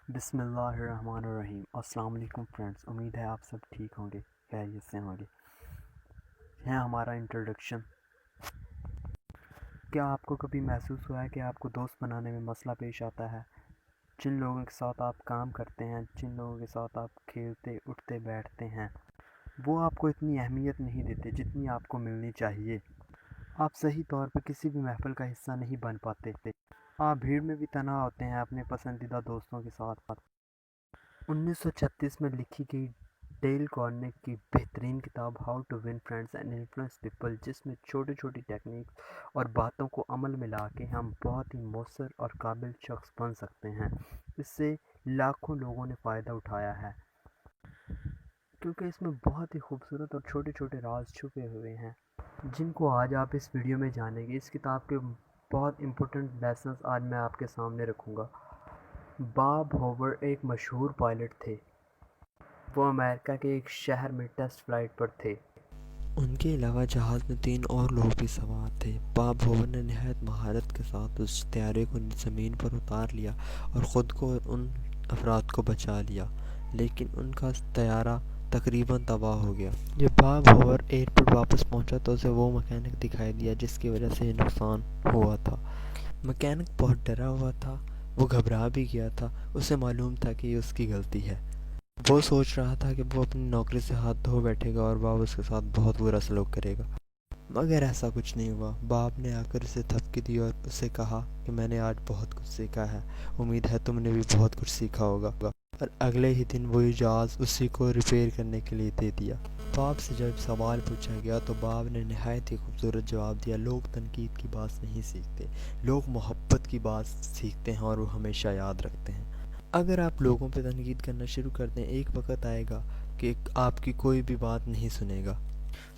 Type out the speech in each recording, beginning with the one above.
بسم اللہ الرحمن الرحیم۔ السلام علیکم فرینڈز، امید ہے آپ سب ٹھیک ہوں گے، خیریت سے ہوں گے۔ ہے ہمارا انٹروڈکشن۔ کیا آپ کو کبھی محسوس ہوا ہے کہ آپ کو دوست بنانے میں مسئلہ پیش آتا ہے؟ جن لوگوں کے ساتھ آپ کام کرتے ہیں، جن لوگوں کے ساتھ آپ کھیلتے اٹھتے بیٹھتے ہیں، وہ آپ کو اتنی اہمیت نہیں دیتے جتنی آپ کو ملنی چاہیے۔ آپ صحیح طور پہ کسی بھی محفل کا حصہ نہیں بن پاتے۔ آپ بھیڑ میں بھی تنہا ہوتے ہیں اپنے پسندیدہ دوستوں کے ساتھ۔ 1936 میں لکھی گئی ڈیل کارنیگی کی بہترین کتاب how to win friends and influence people, جس میں چھوٹی چھوٹی ٹیکنیکس اور باتوں کو عمل میں لا کے ہم بہت ہی مؤثر اور قابل شخص بن سکتے ہیں، اس سے لاکھوں لوگوں نے فائدہ اٹھایا ہے، کیونکہ اس میں بہت ہی خوبصورت اور چھوٹے چھوٹے راز چھپے ہوئے ہیں جن کو آج آپ اس ویڈیو میں جانیں گے۔ اس کتاب کے بہت امپورٹنٹ لیسنز آج میں آپ کے سامنے رکھوں گا۔ باب ہوور ایک مشہور پائلٹ تھے۔ وہ امریکہ کے ایک شہر میں ٹیسٹ فلائٹ پر تھے۔ ان کے علاوہ جہاز میں 3 اور لوگ بھی سوار تھے۔ باب ہوور نے نہایت مہارت کے ساتھ اس طیارے کو زمین پر اتار لیا اور خود کو اور ان افراد کو بچا لیا، لیکن ان کا طیارہ تقریباً تباہ ہو گیا۔ جب باب ہوور ایئرپورٹ واپس پہنچا تو اسے وہ مکینک دکھائی دیا جس کی وجہ سے یہ نقصان ہوا تھا۔ مکینک بہت ڈرا ہوا تھا، وہ گھبرا بھی گیا تھا، اسے معلوم تھا کہ یہ اس کی غلطی ہے۔ وہ سوچ رہا تھا کہ وہ اپنی نوکری سے ہاتھ دھو بیٹھے گا اور باب اس کے ساتھ بہت برا سلوک کرے گا، مگر ایسا کچھ نہیں ہوا۔ باب نے آ کر اسے تھپکی دی اور اسے کہا کہ میں نے آج بہت کچھ سیکھا ہے، امید ہے تم نے بھی بہت کچھ سیکھا ہوگا، اور اگلے ہی دن وہی جہاز اسی کو ریپیئر کرنے کے لیے دے دیا۔ باب سے جب سوال پوچھا گیا تو باب نے نہایت ہی خوبصورت جواب دیا، لوگ تنقید کی بات نہیں سیکھتے، لوگ محبت کی بات سیکھتے ہیں اور وہ ہمیشہ یاد رکھتے ہیں۔ اگر آپ لوگوں پہ تنقید کرنا شروع کر دیں، ایک وقت آئے گا کہ آپ کی کوئی بھی بات نہیں سنے گا۔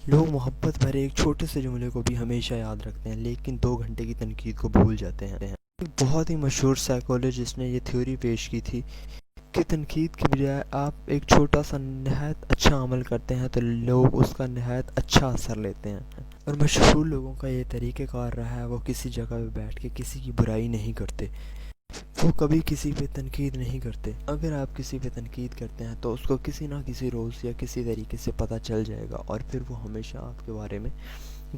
لوگ محبت بھرے ایک چھوٹے سے جملے کو بھی ہمیشہ یاد رکھتے ہیں، لیکن 2 گھنٹے کی تنقید کو بھول جاتے ہیں۔ ایک بہت ہی مشہور سائیکولوجسٹ نے یہ تھیوری پیش کی تھی کہ تنقید کے بجائے آپ ایک چھوٹا سا نہایت اچھا عمل کرتے ہیں تو لوگ اس کا نہایت اچھا اثر لیتے ہیں، اور مشہور لوگوں کا یہ طریقہ کار رہا ہے، وہ کسی جگہ پہ بیٹھ کے کسی کی برائی نہیں کرتے، وہ کبھی کسی پہ تنقید نہیں کرتے۔ اگر آپ کسی پہ تنقید کرتے ہیں تو اس کو کسی نہ کسی روز یا کسی طریقے سے پتہ چل جائے گا، اور پھر وہ ہمیشہ آپ کے بارے میں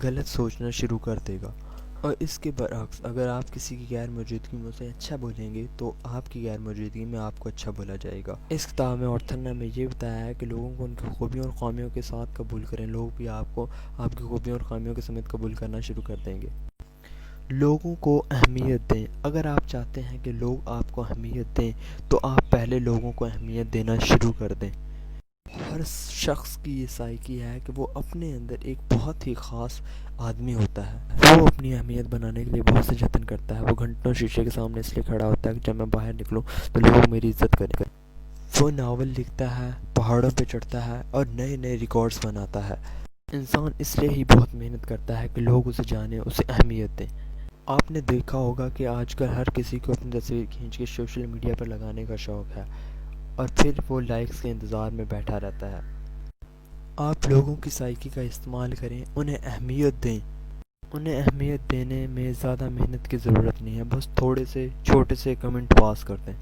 غلط سوچنا شروع کر دے گا۔ اور اس کے برعکس اگر آپ کسی کی غیر موجودگی میں اسے اچھا بولیں گے تو آپ کی غیر موجودگی میں آپ کو اچھا بولا جائے گا۔ اس کتاب میں آتھر نے ہمیں یہ بتایا ہے کہ لوگوں کو ان کی خوبیوں اور خامیوں کے ساتھ قبول کریں، لوگ بھی آپ کو آپ کی خوبیوں اور خامیوں کے سمیت قبول کرنا شروع کر دیں گے۔ لوگوں کو اہمیت دیں۔ اگر آپ چاہتے ہیں کہ لوگ آپ کو اہمیت دیں تو آپ پہلے لوگوں کو اہمیت دینا شروع کر دیں۔ ہر شخص کی یہ سائیکی ہے کہ وہ اپنے اندر ایک بہت ہی خاص آدمی ہوتا ہے، وہ اپنی اہمیت بنانے کے لیے بہت سے جتن کرتا ہے، وہ گھنٹوں شیشے کے سامنے اس لیے کھڑا ہوتا ہے کہ جب میں باہر نکلوں تو لوگ میری عزت کریں۔ وہ ناول لکھتا ہے، پہاڑوں پہ چڑھتا ہے اور نئے نئے ریکارڈز بناتا ہے۔ انسان اس لیے ہی بہت محنت کرتا ہے کہ لوگ اسے جانیں، اسے اہمیت دیں۔ آپ نے دیکھا ہوگا کہ آج کل ہر کسی کو اپنی تصویر کھینچ کے سوشل میڈیا پر لگانے کا شوق ہے، اور پھر وہ لائکس کے انتظار میں بیٹھا رہتا ہے۔ آپ لوگوں کی سائیکی کا استعمال کریں، انہیں اہمیت دیں۔ انہیں اہمیت دینے میں زیادہ محنت کی ضرورت نہیں ہے، بس تھوڑے سے چھوٹے سے کمنٹ پاس کر دیں،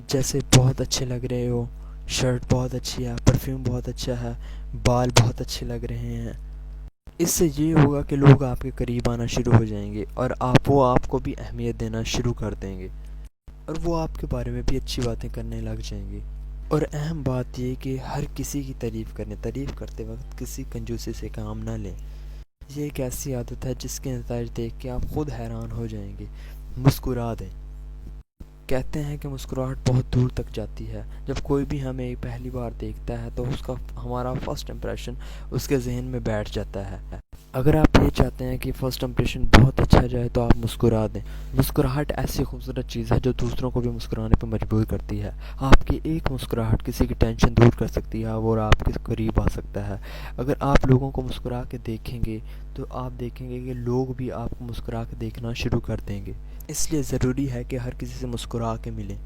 جیسے بہت اچھے لگ رہے ہو، شرٹ بہت اچھی ہے، پرفیوم بہت اچھا ہے، بال بہت اچھے لگ رہے ہیں۔ اس سے یہ ہوگا کہ لوگ آپ کے قریب آنا شروع ہو جائیں گے، اور وہ آپ کو بھی اہمیت دینا شروع کر دیں گے، اور وہ آپ کے بارے میں بھی اچھی باتیں کرنے لگ جائیں گے۔ اور اہم بات یہ کہ ہر کسی کی تعریف کریں، تعریف کرتے وقت کسی کنجوسی سے کام نہ لیں۔ یہ ایک ایسی عادت ہے جس کے نتائج دیکھ کے آپ خود حیران ہو جائیں گے۔ مسکرا دیں۔ کہتے ہیں کہ مسکراہٹ بہت دور تک جاتی ہے۔ جب کوئی بھی ہمیں پہلی بار دیکھتا ہے تو ہمارا فرسٹ امپریشن اس کے ذہن میں بیٹھ جاتا ہے۔ اگر آپ یہ چاہتے ہیں کہ فرسٹ امپریشن بہت اچھا جائے تو آپ مسکرا دیں۔ مسکراہٹ ایسی خوبصورت چیز ہے جو دوسروں کو بھی مسکرانے پہ مجبور کرتی ہے۔ آپ کی ایک مسکراہٹ کسی کی ٹینشن دور کر سکتی ہے اور آپ کے قریب آ سکتا ہے۔ اگر آپ لوگوں کو مسکرا کے دیکھیں گے تو آپ دیکھیں گے کہ لوگ بھی آپ کو مسکرا کے دیکھنا شروع کر دیں گے۔ اس لیے ضروری ہے کہ ہر کسی سے مسکرا کے ملیں۔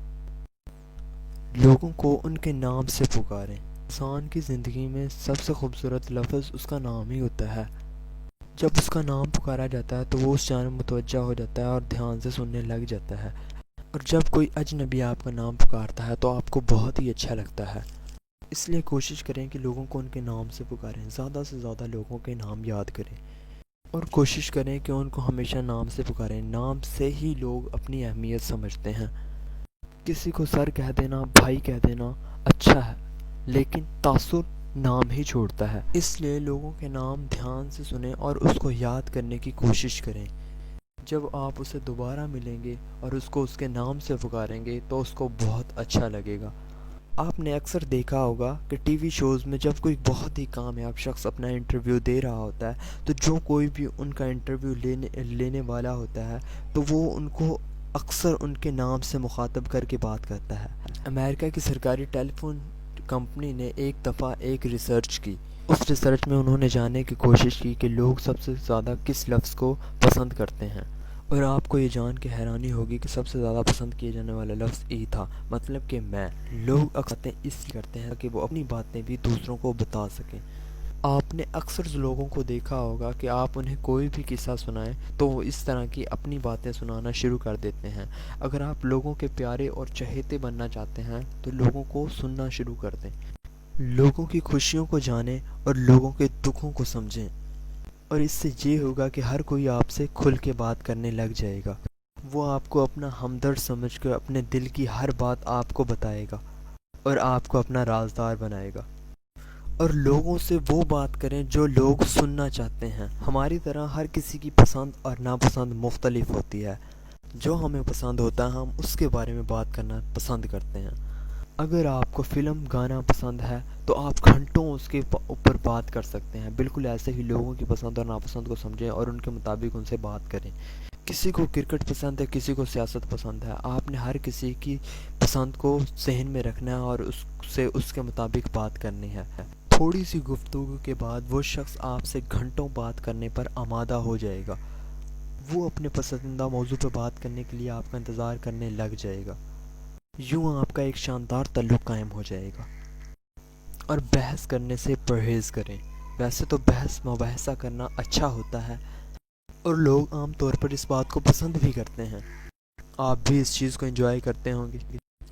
لوگوں کو ان کے نام سے پکاریں۔ انسان کی زندگی میں سب سے خوبصورت لفظ اس کا نام ہی ہوتا ہے۔ جب اس کا نام پکارا جاتا ہے تو وہ اس جانب متوجہ ہو جاتا ہے اور دھیان سے سننے لگ جاتا ہے۔ اور جب کوئی اجنبی آپ کا نام پکارتا ہے تو آپ کو بہت ہی اچھا لگتا ہے. اس لیے کوشش کریں کہ لوگوں کو ان کے نام سے پکاریں، زیادہ سے زیادہ لوگوں کے نام یاد کریں اور کوشش کریں کہ ان کو ہمیشہ نام سے پکاریں. نام سے ہی لوگ اپنی اہمیت سمجھتے ہیں. کسی کو سر کہہ دینا، بھائی کہہ دینا اچھا ہے، لیکن تاثر نام ہی چھوڑتا ہے. اس لیے لوگوں کے نام دھیان سے سنیں اور اس کو یاد کرنے کی کوشش کریں. جب آپ اسے دوبارہ ملیں گے اور اس کو اس کے نام سے پکاریں گے تو اس کو بہت اچھا لگے گا. آپ نے اکثر دیکھا ہوگا کہ ٹی وی شوز میں جب کوئی بہت ہی کامیاب شخص اپنا انٹرویو دے رہا ہوتا ہے تو جو کوئی بھی ان کا انٹرویو لینے والا ہوتا ہے تو وہ ان کو اکثر ان کے نام سے مخاطب کر کے بات کرتا ہے. امریکہ کی سرکاری ٹیلی فون کمپنی نے ایک دفعہ ایک ریسرچ کی. اس ریسرچ میں انہوں نے جاننے کی کوشش کی کہ لوگ سب سے زیادہ کس لفظ کو پسند کرتے ہیں، اور آپ کو یہ جان کے حیرانی ہوگی کہ سب سے زیادہ پسند کیے جانے والا لفظ ای تھا، مطلب کہ میں. لوگ اکثر اس لیے کرتے ہیں کہ وہ اپنی باتیں بھی دوسروں کو بتا سکیں. آپ نے اکثر لوگوں کو دیکھا ہوگا کہ آپ انہیں کوئی بھی قصہ سنائیں تو وہ اس طرح کی اپنی باتیں سنانا شروع کر دیتے ہیں. اگر آپ لوگوں کے پیارے اور چہیتے بننا چاہتے ہیں تو لوگوں کو سننا شروع کر دیں. لوگوں کی خوشیوں کو جانیں اور لوگوں کے دکھوں کو سمجھیں، اور اس سے یہ ہوگا کہ ہر کوئی آپ سے کھل کے بات کرنے لگ جائے گا. وہ آپ کو اپنا ہمدرد سمجھ کر اپنے دل کی ہر بات آپ کو بتائے گا اور آپ کو اپنا رازدار بنائے گا. اور لوگوں سے وہ بات کریں جو لوگ سننا چاہتے ہیں. ہماری طرح ہر کسی کی پسند اور ناپسند مختلف ہوتی ہے. جو ہمیں پسند ہوتا ہے ہم اس کے بارے میں بات کرنا پسند کرتے ہیں. اگر آپ کو فلم گانا پسند ہے تو آپ گھنٹوں اس کے اوپر بات کر سکتے ہیں. بالکل ایسے ہی لوگوں کی پسند اور ناپسند کو سمجھیں اور ان کے مطابق ان سے بات کریں. کسی کو کرکٹ پسند ہے، کسی کو سیاست پسند ہے. آپ نے ہر کسی کی پسند کو ذہن میں رکھنا ہے اور اس کے مطابق بات کرنی ہے. تھوڑی سی گفتگو کے بعد وہ شخص آپ سے گھنٹوں بات کرنے پر آمادہ ہو جائے گا. وہ اپنے پسندیدہ موضوع پہ بات کرنے کے لیے آپ کا انتظار کرنے لگ جائے گا. یوں آپ کا ایک شاندار تعلق قائم ہو جائے گا. اور بحث کرنے سے پرہیز کریں. ویسے تو بحث مباحثہ کرنا اچھا ہوتا ہے اور لوگ عام طور پر اس بات کو پسند بھی کرتے ہیں. آپ بھی اس چیز کو انجوائے کرتے ہوں گے.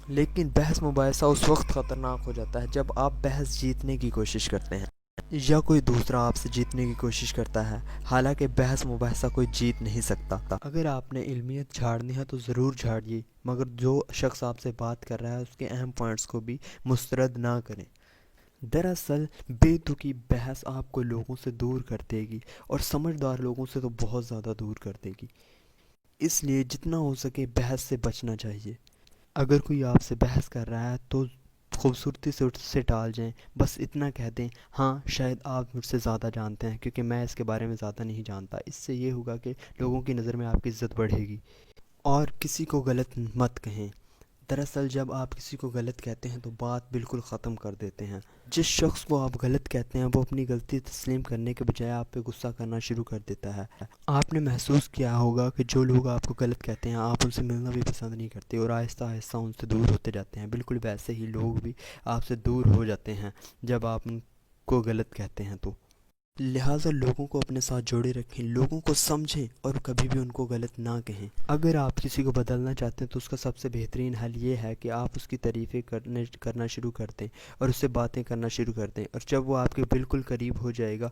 لیکن بحث مباحثہ اس وقت خطرناک ہو جاتا ہے جب آپ بحث جیتنے کی کوشش کرتے ہیں یا کوئی دوسرا آپ سے جیتنے کی کوشش کرتا ہے. حالانکہ بحث مباحثہ کوئی جیت نہیں سکتا. اگر آپ نے علمیت جھاڑنی ہے تو ضرور جھاڑیے، مگر جو شخص آپ سے بات کر رہا ہے اس کے اہم پوائنٹس کو بھی مسترد نہ کریں. دراصل بے تکی بحث آپ کو لوگوں سے دور کر دے گی اور سمجھدار لوگوں سے تو بہت زیادہ دور کر دے گی. اس لیے جتنا ہو سکے بحث سے بچنا چاہیے. اگر کوئی آپ سے بحث کر رہا ہے تو خوبصورتی سے اس سے ٹال جائیں. بس اتنا کہہ دیں ہاں شاید آپ مجھ سے زیادہ جانتے ہیں کیونکہ میں اس کے بارے میں زیادہ نہیں جانتا. اس سے یہ ہوگا کہ لوگوں کی نظر میں آپ کی عزت بڑھے گی. اور کسی کو غلط مت کہیں. دراصل جب آپ کسی کو غلط کہتے ہیں تو بات بالکل ختم کر دیتے ہیں. جس شخص کو آپ غلط کہتے ہیں وہ اپنی غلطی تسلیم کرنے کے بجائے آپ پہ غصہ کرنا شروع کر دیتا ہے. آپ نے محسوس کیا ہوگا کہ جو لوگ آپ کو غلط کہتے ہیں آپ ان سے ملنا بھی پسند نہیں کرتے اور آہستہ آہستہ ان سے دور ہوتے جاتے ہیں. بالکل ویسے ہی لوگ بھی آپ سے دور ہو جاتے ہیں جب آپ ان کو غلط کہتے ہیں. تو لہٰذا لوگوں کو اپنے ساتھ جوڑے رکھیں، لوگوں کو سمجھیں اور کبھی بھی ان کو غلط نہ کہیں. اگر آپ کسی کو بدلنا چاہتے ہیں تو اس کا سب سے بہترین حل یہ ہے کہ آپ اس کی تعریفیں کرنا شروع کر دیں اور اس سے باتیں کرنا شروع کر دیں. اور جب وہ آپ کے بالکل قریب ہو جائے گا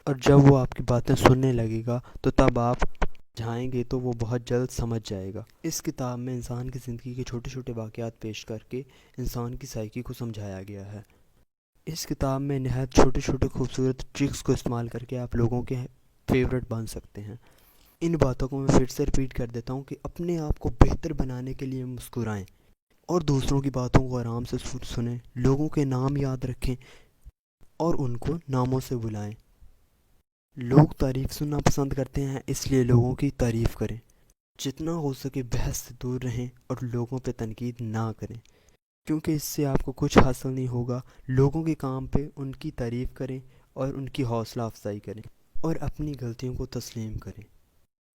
اور جب وہ آپ کی باتیں سننے لگے گا تو تب آپ جائیں گے تو وہ بہت جلد سمجھ جائے گا. اس کتاب میں انسان کی زندگی کے چھوٹے چھوٹے واقعات پیش کر کے انسان کی سائیکی کو سمجھایا گیا ہے. اس کتاب میں نہایت چھوٹے چھوٹے خوبصورت ٹرکس کو استعمال کر کے آپ لوگوں کے فیورٹ بن سکتے ہیں. ان باتوں کو میں پھر سے ریپیٹ کر دیتا ہوں کہ اپنے آپ کو بہتر بنانے کے لیے مسکرائیں اور دوسروں کی باتوں کو آرام سے سنیں. لوگوں کے نام یاد رکھیں اور ان کو ناموں سے بلائیں. لوگ تعریف سننا پسند کرتے ہیں اس لیے لوگوں کی تعریف کریں. جتنا ہو سکے بحث سے دور رہیں اور لوگوں پہ تنقید نہ کریں کیونکہ اس سے آپ کو کچھ حاصل نہیں ہوگا. لوگوں کے کام پہ ان کی تعریف کریں اور ان کی حوصلہ افزائی کریں اور اپنی غلطیوں کو تسلیم کریں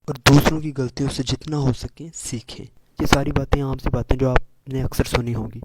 اور دوسروں کی غلطیوں سے جتنا ہو سکے سیکھیں. یہ ساری باتیں عام سی باتیں جو آپ نے اکثر سنی ہوں گی.